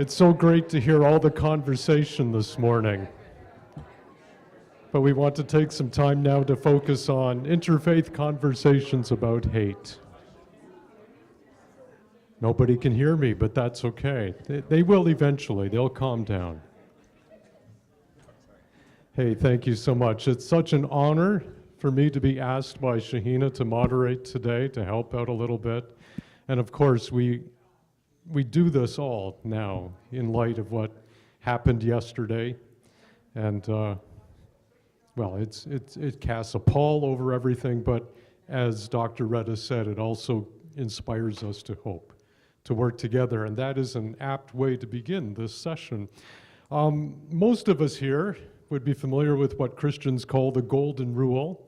It's so great to hear all the conversation this morning. But we want to take some time now to focus on interfaith conversations about hate. Nobody can hear me, but that's okay. They will eventually. They'll calm down. Hey, thank you so much. It's such an honor for me to be asked by Shahina to moderate today, to help out a little bit. And of course, we do this all now in light of what happened yesterday. And well, it casts a pall over everything, but as Dr. Retta said, it also inspires us to hope, to work together, and that is an apt way to begin this session. Most of us here would be familiar with what Christians call the Golden Rule,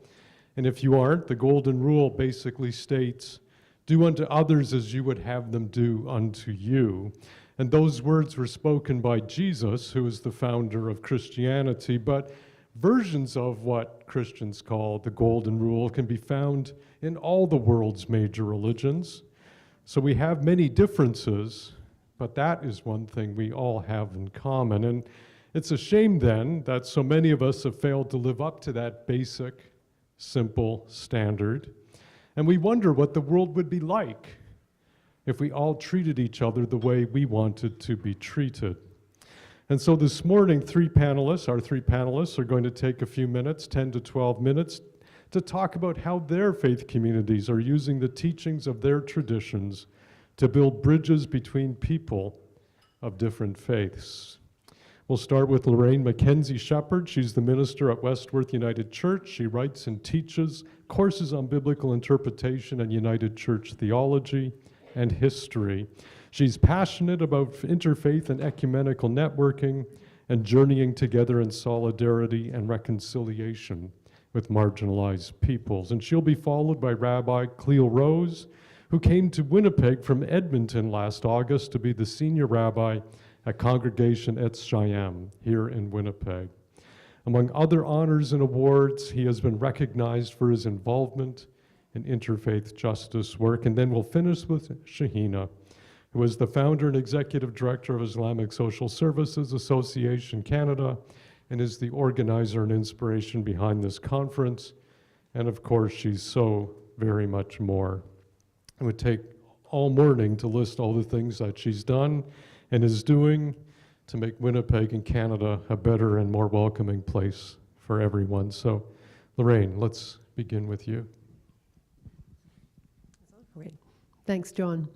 and if you aren't, the Golden Rule basically states, do unto others as you would have them do unto you. And those words were spoken by Jesus, who is the founder of Christianity, but versions of what Christians call the Golden Rule can be found in all the world's major religions. So we have many differences, but that is one thing we all have in common. And it's a shame then that so many of us have failed to live up to that basic, simple standard. And we wonder what the world would be like if we all treated each other the way we wanted to be treated. And so this morning, our three panelists are going to take a few minutes, 10 to 12 minutes, to talk about how their faith communities are using the teachings of their traditions to build bridges between people of different faiths. We'll start with Loraine Mackenzie Shepherd. She's the minister at Westworth United Church. She writes and teaches courses on biblical interpretation and United Church theology and history. She's passionate about interfaith and ecumenical networking and journeying together in solidarity and reconciliation with marginalized peoples. And she'll be followed by Rabbi Kliel Rose, who came to Winnipeg from Edmonton last August to be the senior rabbi at Congregation Etz Chaim here in Winnipeg. Among other honors and awards, he has been recognized for his involvement in interfaith justice work. And then we'll finish with Shahina, who is the founder and executive director of Islamic Social Services Association Canada and is the organizer and inspiration behind this conference. And of course, she's so very much more. It would take all morning to list all the things that she's done and is doing to make Winnipeg and Canada a better and more welcoming place for everyone. So, Loraine, let's begin with you. Great. Thanks, John.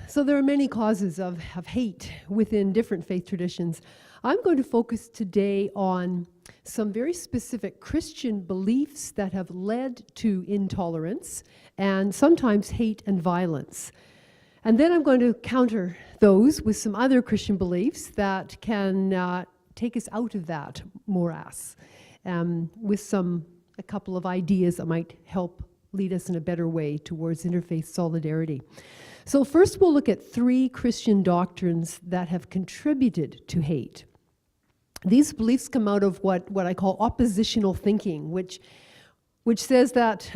So there are many causes of hate within different faith traditions. I'm going to focus today on some very specific Christian beliefs that have led to intolerance and sometimes hate and violence. And then I'm going to counter those with some other Christian beliefs that can take us out of that morass with a couple of ideas that might help lead us in a better way towards interfaith solidarity. So first we'll look at three Christian doctrines that have contributed to hate. These beliefs come out of what I call oppositional thinking, which says that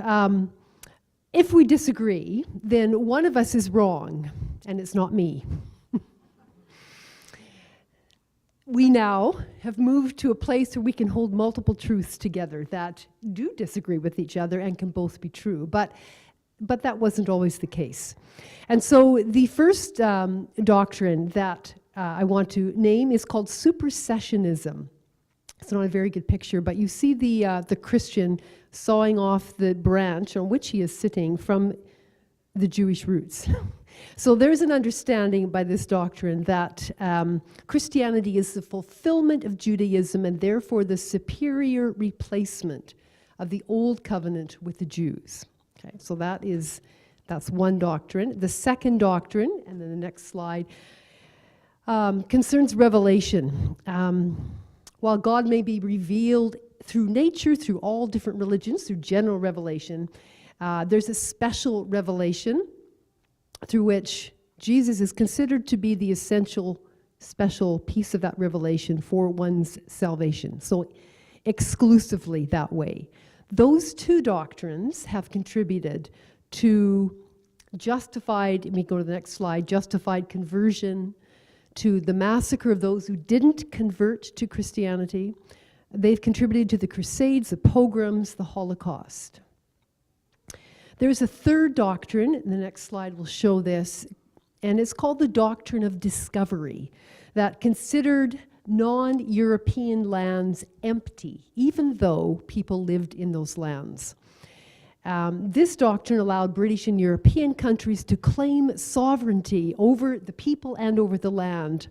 if we disagree, then one of us is wrong, and it's not me. We now have moved to a place where we can hold multiple truths together that do disagree with each other and can both be true, but that wasn't always the case. And so the first doctrine that I want to name is called supersessionism. It's not a very good picture, but you see the Christian sawing off the branch on which he is sitting from the Jewish roots. So there's an understanding by this doctrine that Christianity is the fulfillment of Judaism and therefore the superior replacement of the old covenant with the Jews. Okay, so that's one doctrine. The second doctrine, and then the next slide, concerns revelation. While God may be revealed through nature, through all different religions, through general revelation, there's a special revelation through which Jesus is considered to be the essential, special piece of that revelation for one's salvation. So exclusively that way. Those two doctrines have contributed to justified, let me go to the next slide, justified conversion to the massacre of those who didn't convert to Christianity. They've contributed to the Crusades, the pogroms, the Holocaust. There's a third doctrine, and the next slide will show this, and it's called the doctrine of discovery, that considered non-European lands empty, even though people lived in those lands. This doctrine allowed British and European countries to claim sovereignty over the people and over the land.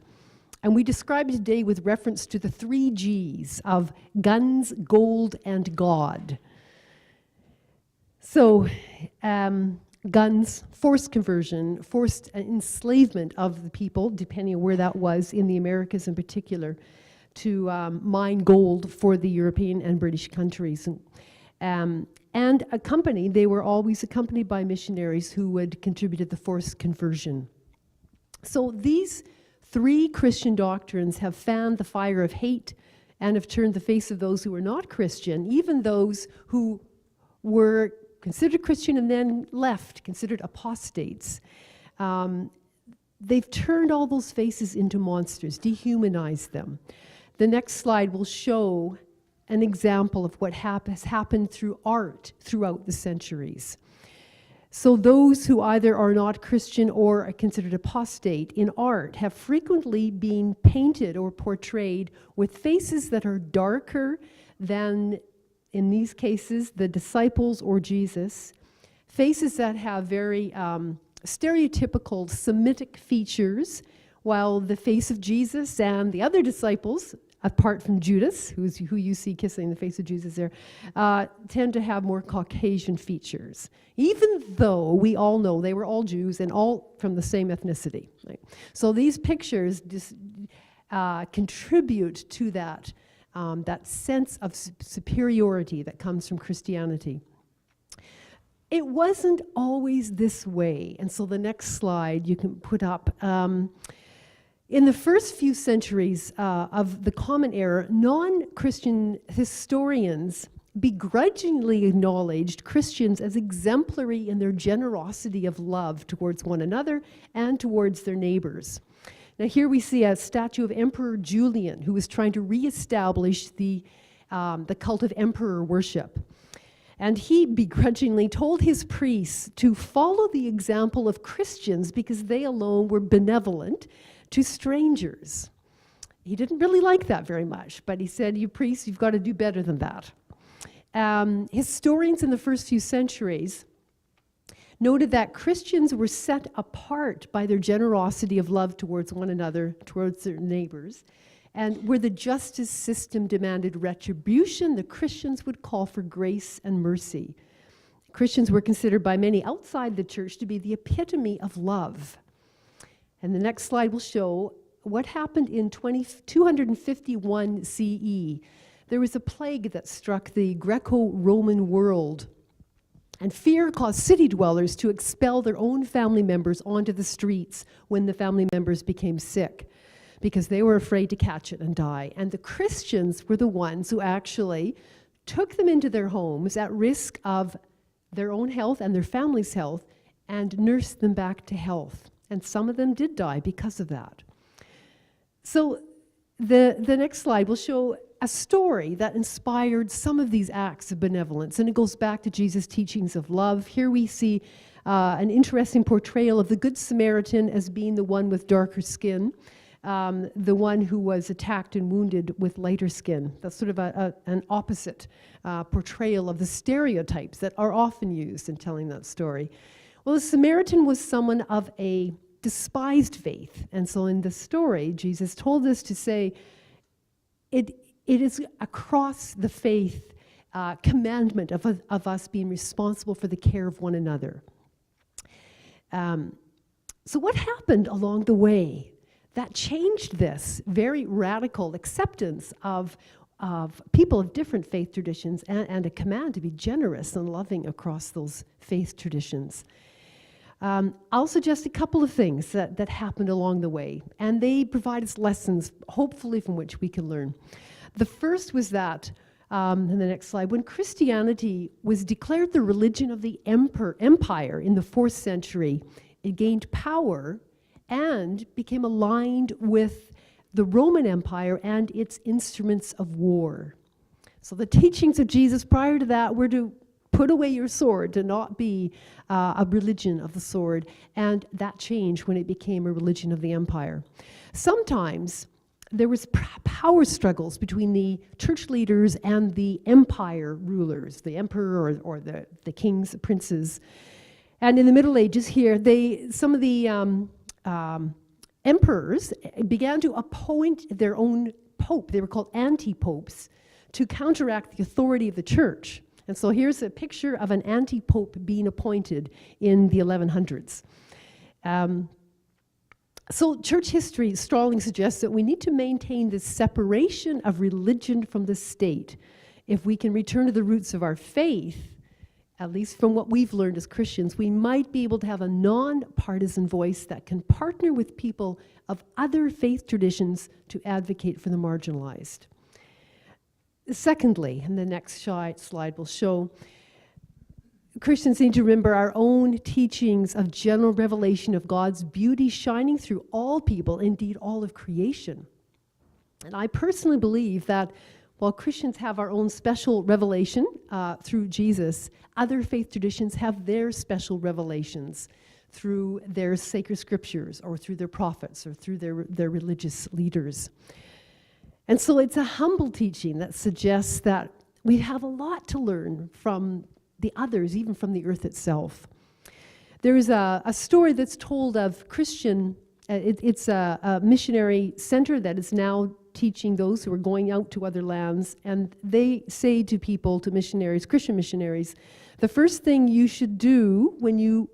And we describe it today with reference to the 3 Gs of guns, gold, and God. So, guns, forced conversion, forced enslavement of the people, depending on where that was, in the Americas in particular, to mine gold for the European and British countries. And they were always accompanied by missionaries who would contribute to the forced conversion. So these 3 Christian doctrines have fanned the fire of hate and have turned the face of those who were not Christian, even those who were considered Christian and then left, considered apostates. They've turned all those faces into monsters, dehumanized them. The next slide will show an example of what has happened through art throughout the centuries. So those who either are not Christian or are considered apostate in art have frequently been painted or portrayed with faces that are darker than, in these cases, the disciples or Jesus, faces that have very stereotypical Semitic features, while the face of Jesus and the other disciples, apart from Judas, who you see kissing the face of Jesus there, tend to have more Caucasian features, even though we all know they were all Jews and all from the same ethnicity. Right? So these pictures contribute to that, that sense of superiority that comes from Christianity. It wasn't always this way, and so the next slide you can put up. In the first few centuries of the Common Era, non-Christian historians begrudgingly acknowledged Christians as exemplary in their generosity of love towards one another and towards their neighbors. Now here we see a statue of Emperor Julian, who was trying to reestablish the cult of emperor worship. And he begrudgingly told his priests to follow the example of Christians because they alone were benevolent to strangers. He didn't really like that very much, but he said, you priests, you've got to do better than that. Historians in the first few centuries noted that Christians were set apart by their generosity of love towards one another, towards their neighbors, and where the justice system demanded retribution, the Christians would call for grace and mercy. Christians were considered by many outside the church to be the epitome of love. And the next slide will show what happened in 251 CE. There was a plague that struck the Greco-Roman world, and fear caused city dwellers to expel their own family members onto the streets when the family members became sick, because they were afraid to catch it and die. And the Christians were the ones who actually took them into their homes at risk of their own health and their family's health and nursed them back to health. And some of them did die because of that. So the next slide will show a story that inspired some of these acts of benevolence, and it goes back to Jesus' teachings of love. Here we see an interesting portrayal of the Good Samaritan as being the one with darker skin, the one who was attacked and wounded with lighter skin. That's sort of an opposite portrayal of the stereotypes that are often used in telling that story. Well, the Samaritan was someone of a despised faith. And so in the story, Jesus told us to say, it is across the faith commandment of us being responsible for the care of one another. So what happened along the way that changed this very radical acceptance of people of different faith traditions and a command to be generous and loving across those faith traditions? I'll suggest a couple of things that happened along the way, and they provide us lessons, hopefully, from which we can learn. The first was that, in the next slide, when Christianity was declared the religion of the empire in the 4th century, it gained power and became aligned with the Roman Empire and its instruments of war. So the teachings of Jesus prior to that were to put away your sword, to not be a religion of the sword, and that changed when it became a religion of the empire. Sometimes there was power struggles between the church leaders and the empire rulers, the emperor or the kings, the princes. And in the Middle Ages here, some of the emperors began to appoint their own pope. They were called anti-popes, to counteract the authority of the church. And so here's a picture of an anti-pope being appointed in the 1100s. So church history strongly suggests that we need to maintain this separation of religion from the state. If we can return to the roots of our faith, at least from what we've learned as Christians, we might be able to have a non-partisan voice that can partner with people of other faith traditions to advocate for the marginalized. Secondly, and the next slide will show, Christians need to remember our own teachings of general revelation of God's beauty shining through all people, indeed all of creation. And I personally believe that while Christians have our own special revelation through Jesus, other faith traditions have their special revelations through their sacred scriptures or through their prophets or through their religious leaders. And so it's a humble teaching that suggests that we have a lot to learn from the others, even from the earth itself. There is a story that's told of Christian, it's a missionary center that is now teaching those who are going out to other lands, and they say to people, to missionaries, Christian missionaries, the first thing you should do when you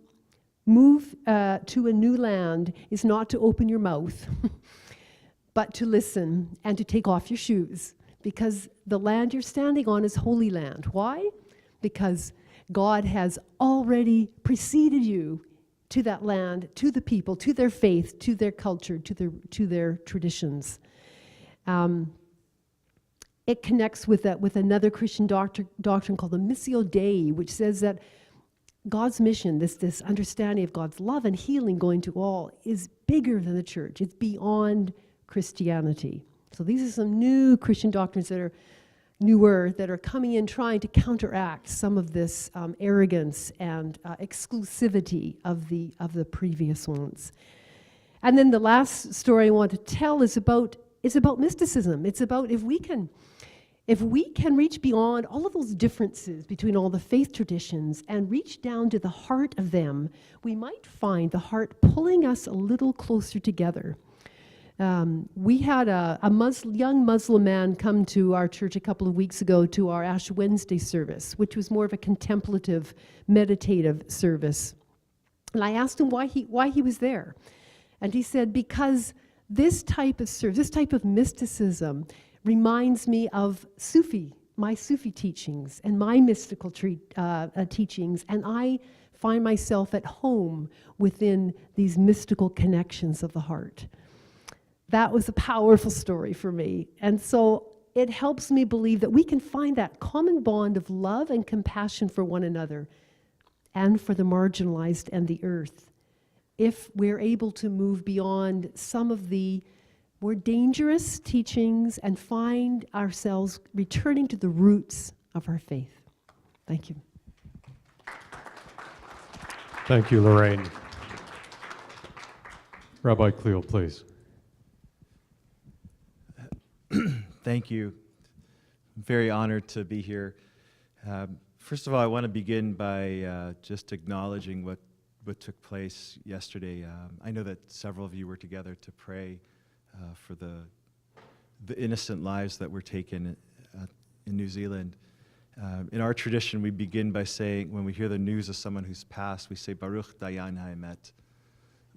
move to a new land is not to open your mouth, but to listen and to take off your shoes, because the land you're standing on is holy land. Why? Because God has already preceded you to that land, to the people, to their faith, to their culture, to their traditions. It connects with another Christian doctrine called the Missio Dei, which says that God's mission, this understanding of God's love and healing going to all, is bigger than the church. It's beyond Christianity. So these are some new Christian doctrines that are newer, that are coming in trying to counteract some of this arrogance and exclusivity of the previous ones. And then the last story I want to tell is about mysticism. It's about if we can reach beyond all of those differences between all the faith traditions and reach down to the heart of them, we might find the heart pulling us a little closer together. We had a young Muslim man come to our church a couple of weeks ago to our Ash Wednesday service, which was more of a contemplative, meditative service. And I asked him why he was there. And he said, because this type of service, this type of mysticism reminds me of my Sufi teachings and my mystical teachings, and I find myself at home within these mystical connections of the heart. That was a powerful story for me. And so it helps me believe that we can find that common bond of love and compassion for one another and for the marginalized and the earth if we're able to move beyond some of the more dangerous teachings and find ourselves returning to the roots of our faith. Thank you. Thank you, Loraine. Rabbi Kliel, please. Thank you. I'm very honored to be here. First of all, I want to begin by just acknowledging what took place yesterday. I know that several of you were together to pray for the innocent lives that were taken in New Zealand. In our tradition, we begin by saying, when we hear the news of someone who's passed, we say, Baruch Dayan Haemet.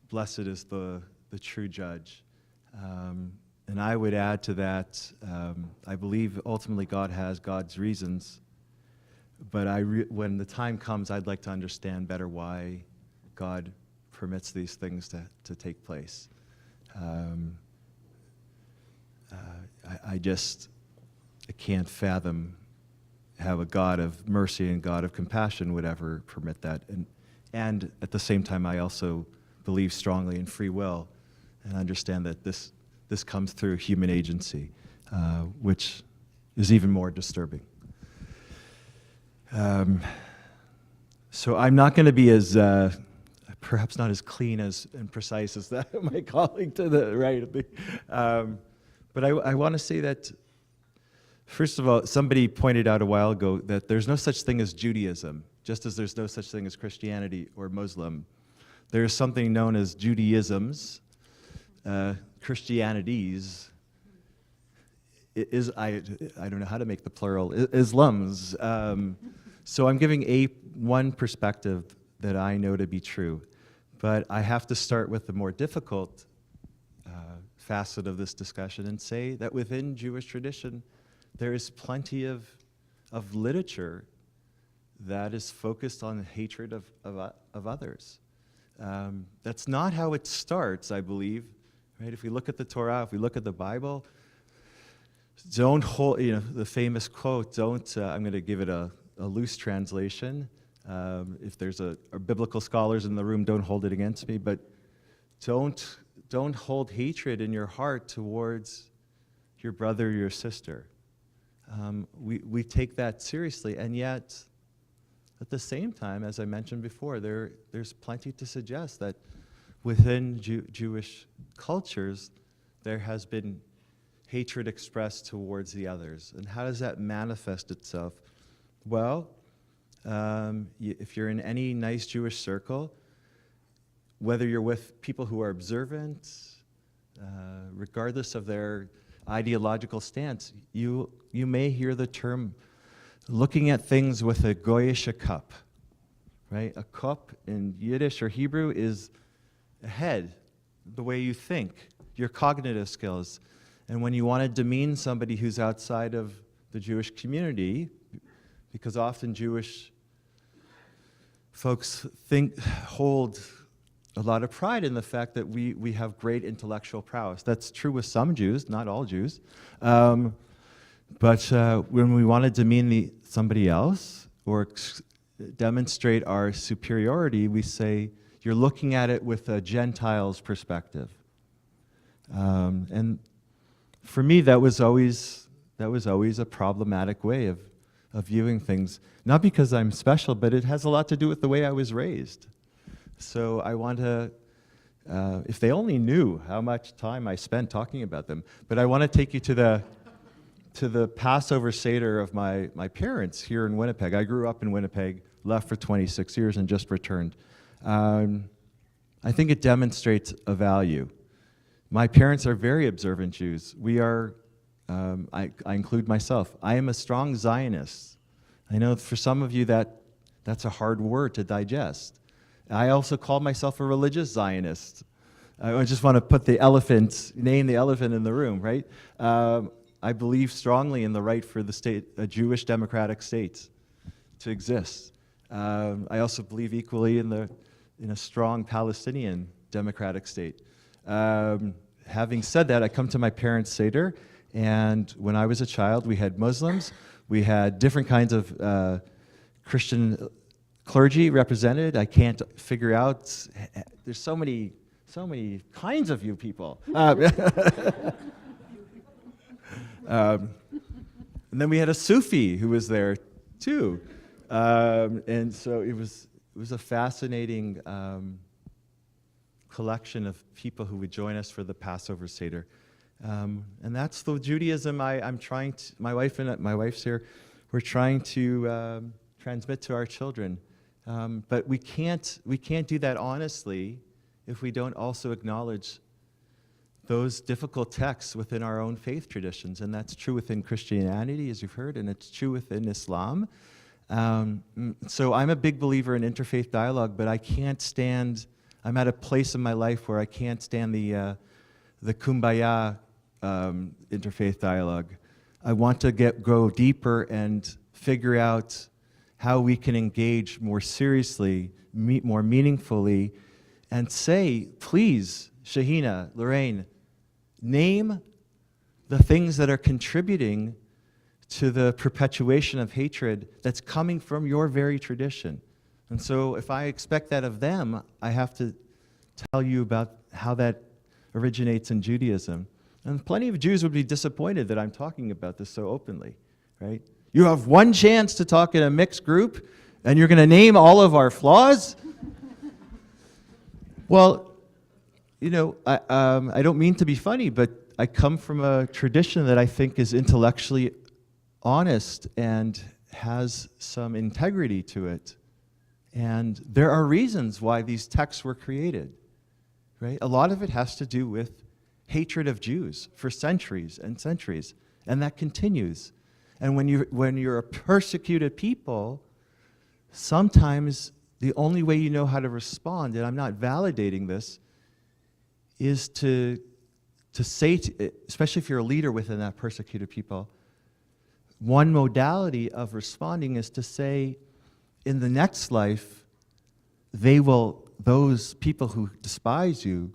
Blessed is the true judge. And I would add to that, I believe ultimately God has God's reasons, but when the time comes, I'd like to understand better why God permits these things to take place. I can't fathom how a God of mercy and God of compassion would ever permit that. And at the same time, I also believe strongly in free will and understand that this comes through human agency, which is even more disturbing. So I'm not going to be as, perhaps not as clean and precise as that my colleague to the right of me. But I want to say that, first of all, somebody pointed out a while ago that there's no such thing as Judaism, just as there's no such thing as Christianity or Muslim. There's something known as Judaisms, Christianities, I don't know how to make the plural, Islams. So I'm giving one perspective that I know to be true, but I have to start with the more difficult facet of this discussion and say that within Jewish tradition, there is plenty of literature that is focused on hatred of others. That's not how it starts, I believe. Right? If we look at the Torah, if we look at the Bible, don't hold, the famous quote, I'm going to give it a loose translation. If there's a biblical scholars in the room, don't hold it against me, but don't hold hatred in your heart towards your brother or your sister. We take that seriously, and yet, at the same time, as I mentioned before, there's plenty to suggest that within Jewish cultures, there has been hatred expressed towards the others. And how does that manifest itself? Well, if you're in any nice Jewish circle, whether you're with people who are observant, regardless of their ideological stance, you may hear the term looking at things with a goyish cup, right? A cup in Yiddish or Hebrew is a head, the way you think, your cognitive skills. And when you want to demean somebody who's outside of the Jewish community, because often Jewish folks hold a lot of pride in the fact that we have great intellectual prowess. That's true with some Jews, not all Jews. But when we want to demean somebody else or demonstrate our superiority, we say, you're looking at it with a Gentile's perspective. And for me, that was always a problematic way of viewing things. Not because I'm special, but it has a lot to do with the way I was raised. So I want to, if they only knew how much time I spent talking about them, but I want to take you to the Passover Seder of my parents here in Winnipeg. I grew up in Winnipeg, left for 26 years, and just returned. I think it demonstrates a value. My parents are very observant Jews. We are, I include myself, I am a strong Zionist. I know for some of you that's a hard word to digest. I also call myself a religious Zionist. I just want to name the elephant in the room, right? I believe strongly in the right for a Jewish democratic state to exist. I also believe equally in a strong Palestinian democratic state. Having said that, I come to my parents' Seder, and when I was a child, we had Muslims, we had different kinds of Christian clergy represented. I can't figure out, there's so many kinds of you people. And then we had a Sufi who was there too. And so it was a fascinating collection of people who would join us for the Passover Seder. And that's the Judaism I'm trying to, my wife's here, we're trying to transmit to our children. But we can't do that honestly if we don't also acknowledge those difficult texts within our own faith traditions. And that's true within Christianity, as you've heard, and it's true within Islam. So I'm a big believer in interfaith dialogue, but I'm at a place in my life where I can't stand the kumbaya interfaith dialogue. I want to go deeper and figure out how we can engage more seriously, more meaningfully, and say, please, Shahina, Loraine, name the things that are contributing to the perpetuation of hatred that's coming from your very tradition. And so if I expect that of them, I have to tell you about how that originates in Judaism. And plenty of Jews would be disappointed that I'm talking about this so openly, right? You have one chance to talk in a mixed group, and you're going to name all of our flaws? Well, you know, I don't mean to be funny, but I come from a tradition that I think is intellectually honest and has some integrity to it. And there are reasons why these texts were created, right? A lot of it has to do with hatred of Jews for centuries and centuries, and that continues. And when you're a persecuted people, sometimes the only way you know how to respond, and I'm not validating this, is to say, especially if you're a leader within that persecuted people, one modality of responding is to say, in the next life, those people who despise you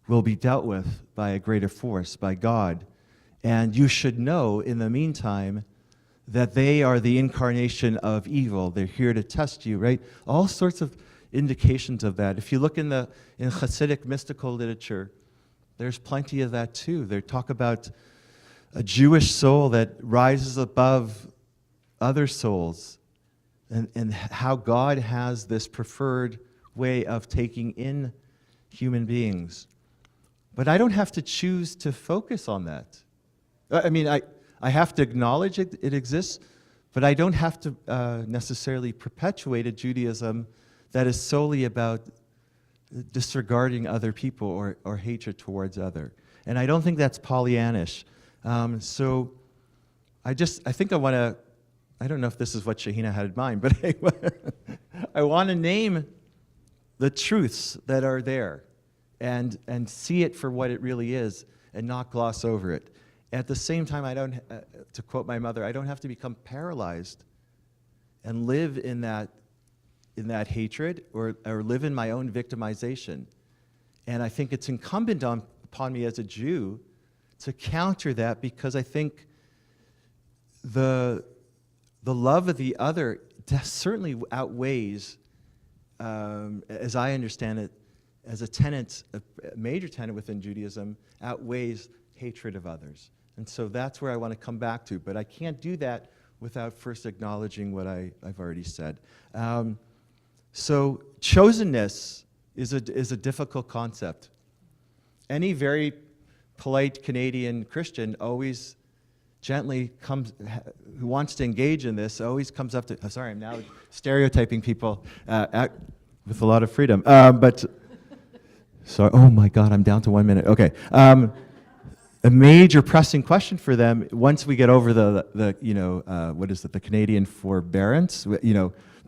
will be dealt with by a greater force, by God. And you should know, in the meantime, that they are the incarnation of evil. They're here to test you, right? All sorts of indications of that. If you look in Hasidic mystical literature, there's plenty of that too. They talk about a Jewish soul that rises above other souls, and how God has this preferred way of taking in human beings. But I don't have to choose to focus on that. I mean, I have to acknowledge it exists, but I don't have to necessarily perpetuate a Judaism that is solely about disregarding other people or hatred towards other. And I don't think that's Pollyannish. So I think I want to, I don't know if this is what Shahina had in mind, but I want to name the truths that are there and see it for what it really is and not gloss over it. At the same time, I don't, to quote my mother, I don't have to become paralyzed and live in that hatred or live in my own victimization. And I think it's incumbent upon me as a Jew to counter that, because I think the love of the other certainly outweighs, as I understand it, as a major tenet within Judaism, outweighs hatred of others. And so that's where I want to come back to, but I can't do that without first acknowledging what I've already said. So chosenness is a difficult concept. Any very polite Canadian Christian always gently who wants to engage in this, always comes up to, sorry, I'm now stereotyping people with a lot of freedom. So, oh my God, I'm down to 1 minute. Okay. A major pressing question for them, once we get over the Canadian forbearance,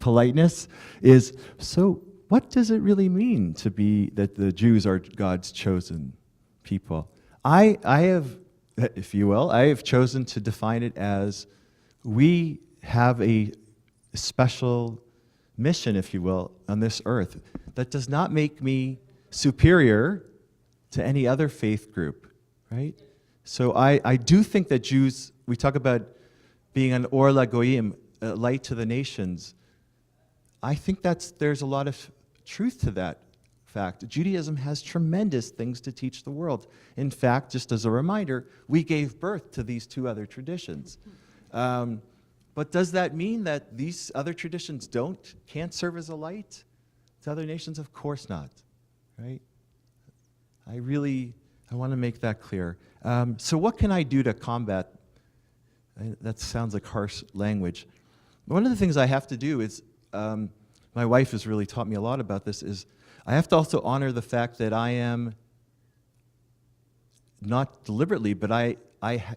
politeness, is, so what does it really mean to be that the Jews are God's chosen people? I have, if you will, I have chosen to define it as we have a special mission, if you will, on this earth that does not make me superior to any other faith group, right? So I do think that Jews, we talk about being an or lagoyim, a light to the nations. I think there's a lot of truth to that fact. Judaism has tremendous things to teach the world. In fact, just as a reminder, we gave birth to these two other traditions. But does that mean that these other traditions can't serve as a light to other nations? Of course not, right? I want to make that clear. So what can I do to combat? That sounds like harsh language. One of the things I have to do is, my wife has really taught me a lot about this, is I have to also honor the fact that I am, not deliberately, but I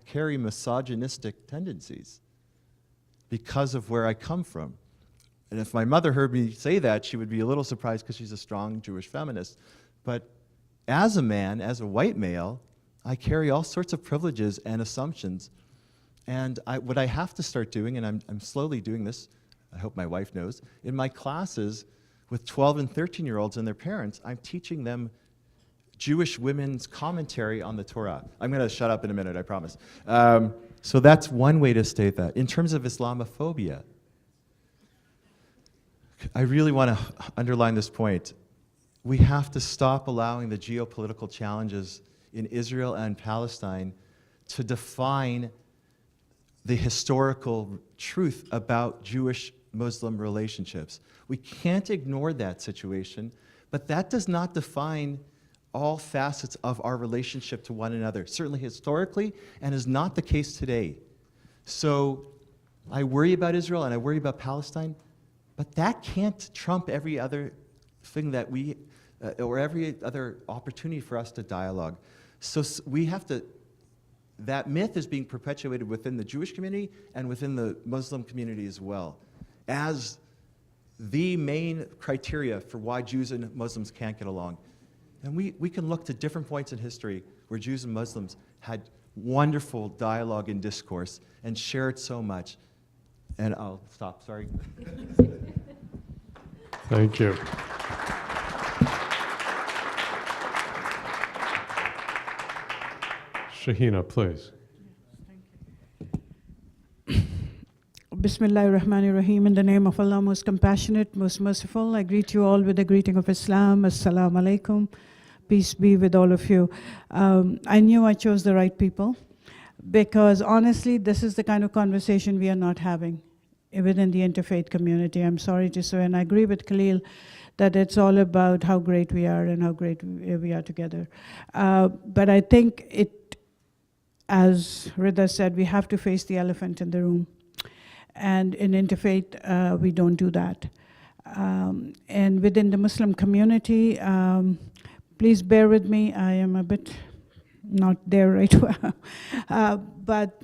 carry misogynistic tendencies because of where I come from. And if my mother heard me say that, she would be a little surprised because she's a strong Jewish feminist. But as a man, as a white male, I carry all sorts of privileges and assumptions. And what I have to start doing, and I'm slowly doing this, I hope my wife knows, in my classes with 12 and 13-year-olds and their parents, I'm teaching them Jewish women's commentary on the Torah. I'm going to shut up in a minute, I promise. So that's one way to state that. In terms of Islamophobia, I really want to underline this point. we have to stop allowing the geopolitical challenges in Israel and Palestine to define the historical truth about Jewish-Muslim relationships. We can't ignore that situation, but that does not define all facets of our relationship to one another, certainly historically, and is not the case today. So I worry about Israel and I worry about Palestine, but that can't trump every other thing that we, or every other opportunity for us to dialogue. So we have to, that myth is being perpetuated within the Jewish community and within the Muslim community as well, as the main criteria for why Jews and Muslims can't get along. And we can look to different points in history where Jews and Muslims had wonderful dialogue and discourse and shared so much. And I'll stop, sorry. Thank you. Shahina, please. Bismillah ar-Rahman ar-Rahim. In the name of Allah, most compassionate, most merciful, I greet you all with the greeting of Islam. Assalamu alaikum. Peace be with all of you. I knew I chose the right people because honestly, this is the kind of conversation we are not having within the interfaith community. I'm sorry to say, and I agree with Kliel that it's all about how great we are and how great we are together. But I think it, as Rida said, we have to face the elephant in the room. And in interfaith, we don't do that. And within the Muslim community, please bear with me, I am a bit not there right now. But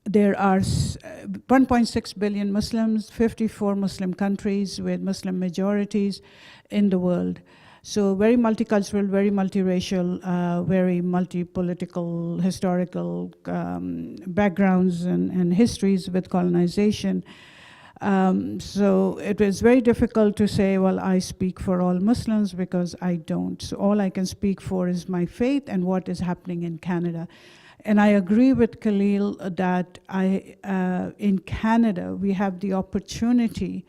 there are 1.6 billion Muslims, 54 Muslim countries with Muslim majorities in the world. So very multicultural, very multiracial, very multi-political, historical backgrounds and histories with colonization. So it was very difficult to say, well, I speak for all Muslims because I don't. So all I can speak for is my faith and what is happening in Canada. And I agree with Kliel that in Canada, we have the opportunity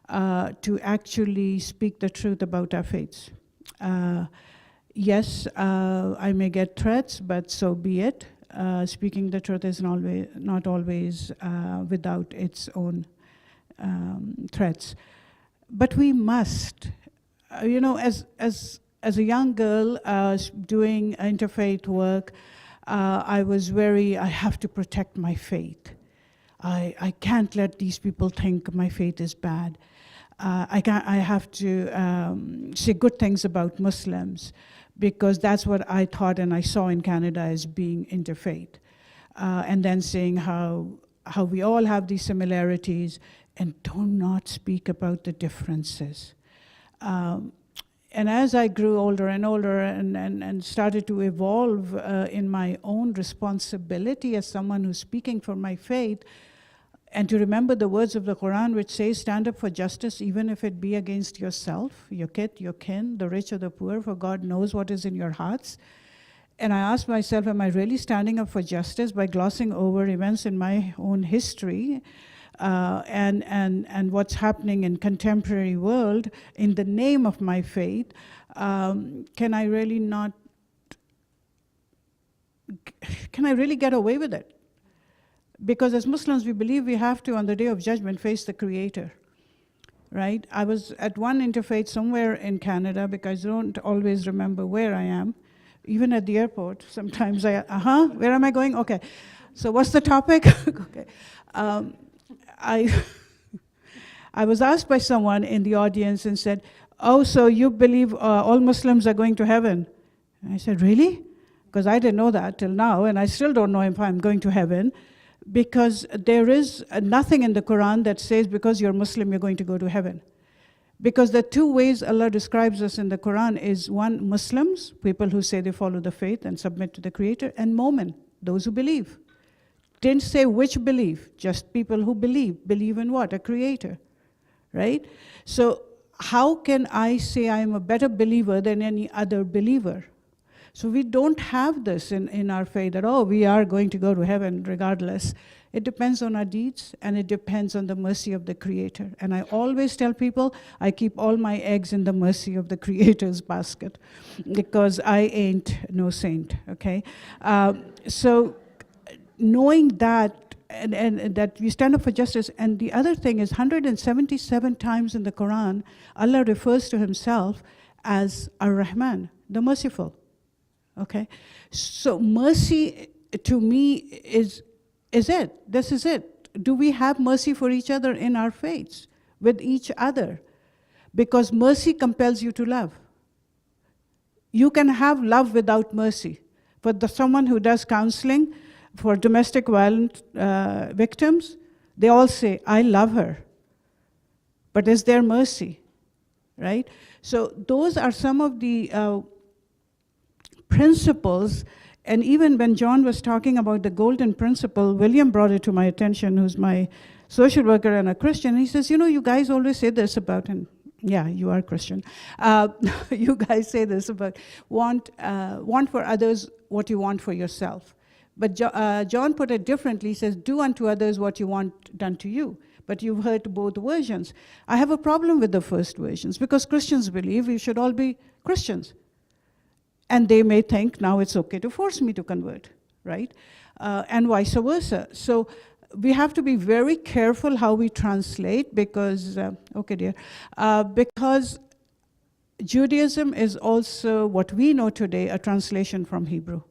to actually speak the truth about our faiths. Yes, I may get threats, but so be it. Speaking the truth is not always without its own threats. But we must, you know, as a young girl doing interfaith work, I was I have to protect my faith. I can't let these people think my faith is bad. I have to say good things about Muslims because that's what I thought and I saw in Canada as being interfaith. And then saying how we all have these similarities and do not speak about the differences. And as I grew older and older and started to evolve in my own responsibility as someone who's speaking for my faith, and to remember the words of the Quran which says, stand up for justice even if it be against yourself, your kith, your kin, the rich or the poor, for God knows what is in your hearts. And I asked myself, am I really standing up for justice by glossing over events in my own history and what's happening in contemporary world in the name of my faith? Can I really get away with it? Because as Muslims, we believe we have to, on the day of judgment, face the Creator, right? I was at one interfaith somewhere in Canada, because I don't always remember where I am. Even at the airport, sometimes where am I going? Okay, so what's the topic? Okay. I was asked by someone in the audience and said, oh, so you believe all Muslims are going to heaven? And I said, really? Because I didn't know that till now, and I still don't know if I'm going to heaven. Because there is nothing in the Quran that says because you're Muslim, you're going to go to heaven. Because the two ways Allah describes us in the Quran is one, Muslims, people who say they follow the faith and submit to the Creator, and Mu'min, those who believe. Didn't say which believe, just people who believe. Believe in what? A Creator, right? So how can I say I am a better believer than any other believer? So we don't have this in our faith that, oh, we are going to go to heaven regardless. It depends on our deeds, and it depends on the mercy of the Creator. And I always tell people, I keep all my eggs in the mercy of the Creator's basket, because I ain't no saint, okay? So knowing that, and that we stand up for justice, and the other thing is 177 times in the Quran, Allah refers to himself as Ar-Rahman, the merciful, okay? So mercy to me is it. This is it. Do we have mercy for each other in our faiths, with each other? Because mercy compels you to love. You can have love without mercy. For someone who does counseling for domestic violence victims, they all say, I love her. But is there mercy? Right? So those are some of the principles. And even when John was talking about the golden principle, William brought it to my attention, who's my social worker and a Christian. He says, you guys always say this about, and yeah, you are Christian. You guys say this about want for others what you want for yourself. But John put it differently. He says, do unto others what you want done to you. But you've heard both versions. I have a problem with the first versions, because Christians believe we should all be Christians. And they may think now it's okay to force me to convert, right? And vice versa. So we have to be very careful how we translate, because, because Judaism is also what we know today, a translation from Hebrew.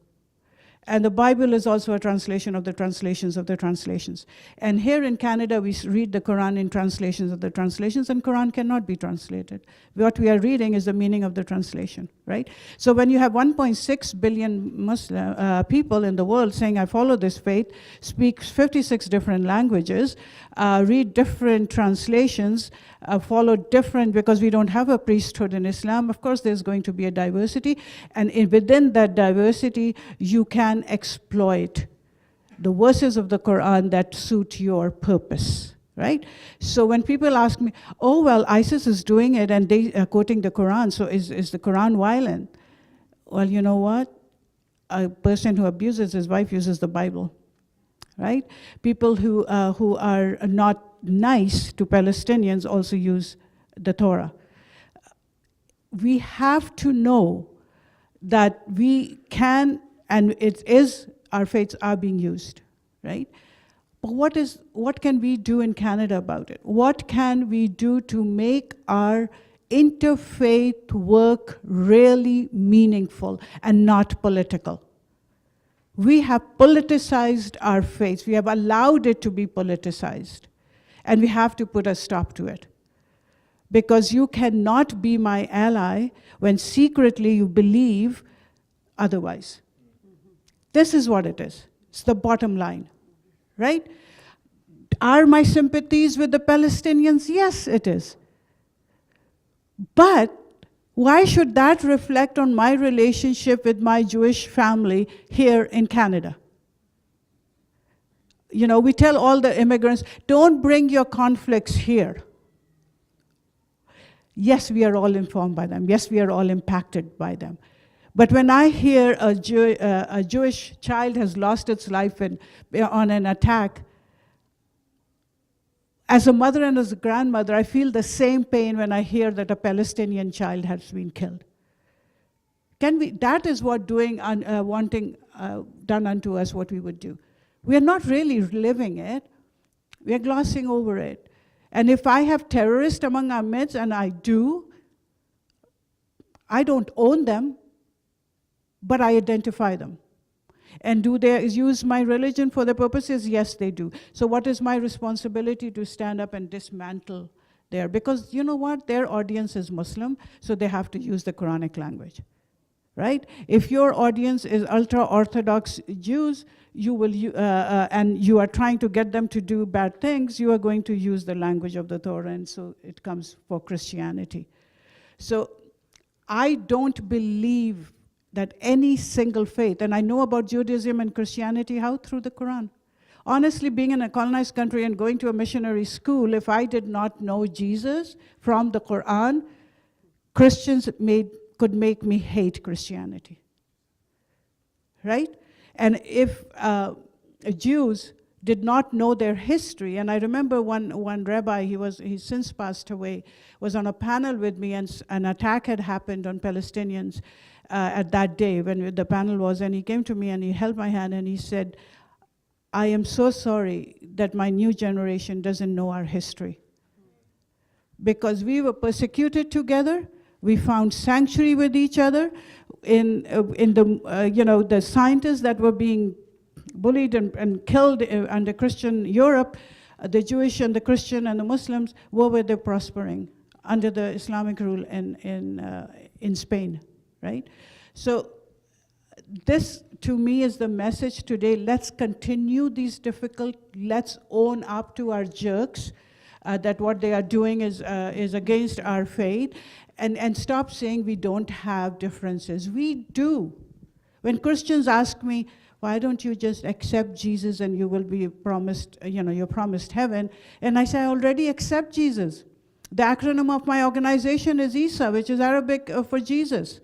And the Bible is also a translation of the translations of the translations. And here in Canada, we read the Quran in translations of the translations, and Quran cannot be translated. What we are reading is the meaning of the translation, right? So when you have 1.6 billion Muslim people in the world saying, I follow this faith, speak 56 different languages, read different translations, follow different, because we don't have a priesthood in Islam, of course there's going to be a diversity, and within that diversity, you can exploit the verses of the Quran that suit your purpose, right? So when people ask me, oh, well, ISIS is doing it and they are quoting the Quran, so is the Quran violent? Well, you know what? A person who abuses his wife uses the Bible, right? People who are not nice to Palestinians also use the Torah. We have to know that we can, and it is, our faiths are being used, right? But what can we do in Canada about it? What can we do to make our interfaith work really meaningful and not political? We have politicized our faith. We have allowed it to be politicized. And we have to put a stop to it. Because you cannot be my ally when secretly you believe otherwise. This is what it is. It's the bottom line, right? Are my sympathies with the Palestinians? Yes, it is. But why should that reflect on my relationship with my Jewish family here in Canada? We tell all the immigrants, don't bring your conflicts here. Yes, we are all informed by them. Yes, we are all impacted by them. But when I hear a Jewish child has lost its life on an attack, as a mother and as a grandmother, I feel the same pain when I hear that a Palestinian child has been killed. That is what wanting done unto us what we would do. We are not really living it. We are glossing over it. And if I have terrorists among our midst, and I do, I don't own them, but I identify them. And do they use my religion for their purposes? Yes, they do. So what is my responsibility to stand up and dismantle there? Because you know what? Their audience is Muslim, so they have to use the Quranic language, right? If your audience is ultra-Orthodox Jews, and you are trying to get them to do bad things, you are going to use the language of the Torah, and so it comes for Christianity. So I don't believe that any single faith, and I know about Judaism and Christianity, how? Through the Quran. Honestly, being in a colonized country and going to a missionary school, if I did not know Jesus from the Quran, Christians could make me hate Christianity. right? And if Jews did not know their history, and I remember one rabbi, he's since passed away, was on a panel with me, and an attack had happened on Palestinians at that day when the panel was, and he came to me and he held my hand and he said, I am so sorry that my new generation doesn't know our history. Because we were persecuted together, we found sanctuary with each other. In the the scientists that were being bullied and killed under Christian Europe, the Jewish and the Christian and the Muslims, where were they prospering? Under the Islamic rule in Spain, right? So this, to me, is the message today. Let's continue these difficult, let's own up to our jerks, that what they are doing is against our faith, and stop saying we don't have differences. We do. When Christians ask me, why don't you just accept Jesus and you will be promised, you're promised heaven? And I say, I already accept Jesus. The acronym of my organization is ISA, which is Arabic for Jesus,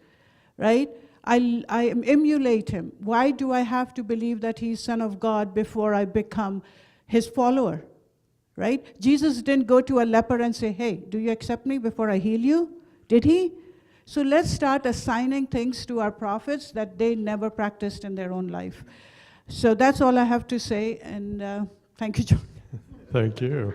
right? I emulate him. Why do I have to believe that he's Son of God before I become his follower, right? Jesus didn't go to a leper and say, hey, do you accept me before I heal you? Did he? So let's start assigning things to our prophets that they never practiced in their own life. So that's all I have to say, and thank you, John. Thank you.